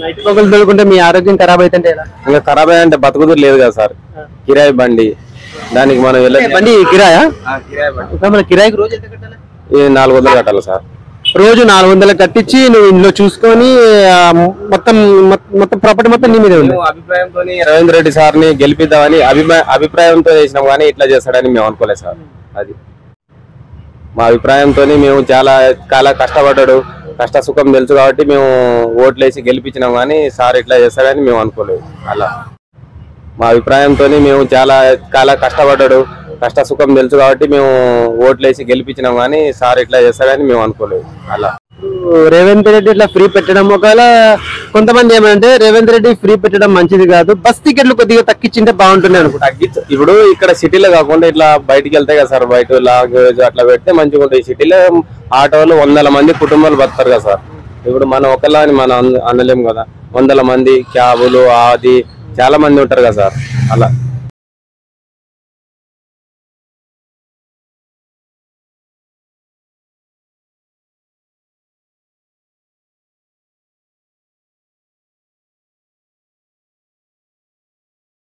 Night పగలు తోలుకుంటే మీ ఆరోగ్యం ఖరాబ్ అయితే ఎలా? ఇంకా ఖరాబ్ అంటే బతుకుదురు లేదు కదా సార్. కిరాయి బండి, దానికి మనం బండి కిరాయా? మన కిరాయికి రోజు ఎంత కట్టాలి? 400 కట్టాలి సార్. రోజు 400 కట్టించి నువ్వు ఇంట్లో చూసుకొని మొత్తం మొత్తం ప్రాపర్టీ మొత్తం నీ మీద ఉంది. అభిప్రాయంతో రవీంద్ర రెడ్డి సార్ని గెలిపిద్దామని అభిప్రాయంతో చేసినాం, కానీ ఇట్లా చేస్తాడని మేము అనుకోలేదు సార్. అది మా అభిప్రాయంతో మేము చాలా కష్టపడ్డాడు, కష్ట సుఖం తెలుసు కాబట్టి మేము ఓట్లేసి గెలిపించినాం, కానీ సార్ ఇట్లా చేస్తాడని మేము అనుకోలేదు. అలా మా అభిప్రాయంతో మేము చాలా కష్టపడ్డాడు, కష్ట సుఖం తెలుసు కాబట్టి మేము ఓట్లేసి గెలిపించినాం, కానీ సార్ ఇట్లా చేస్తాడని మేము అనుకోలేదు. అలా రేవంత్ రెడ్డి ఇట్లా ఫ్రీ పెట్టడం, ఒకవేళ కొంతమంది ఏమంటే రేవంత్ రెడ్డి ఫ్రీ పెట్టడం మంచిది కాదు, బస్ టికెట్లు కొద్దిగా తగ్గించింటే బాగుంటుంది అనుకుంటా. ఇప్పుడు ఇక్కడ సిటీలో కాకుండా ఇట్లా బయటికి వెళ్తాయి కదా సార్, బయట లాంగ్వేజ్ అట్లా పెడితే మంచిగా ఉంటుంది. సిటీలో ఆటోలు 100 మంది కుటుంబాలు బతారు కదా సార్. ఇప్పుడు మనం ఒకలా అని మనం అనలేము కదా, 100 మంది క్యాబులు అది చాలా మంది ఉంటారు కదా సార్. అలా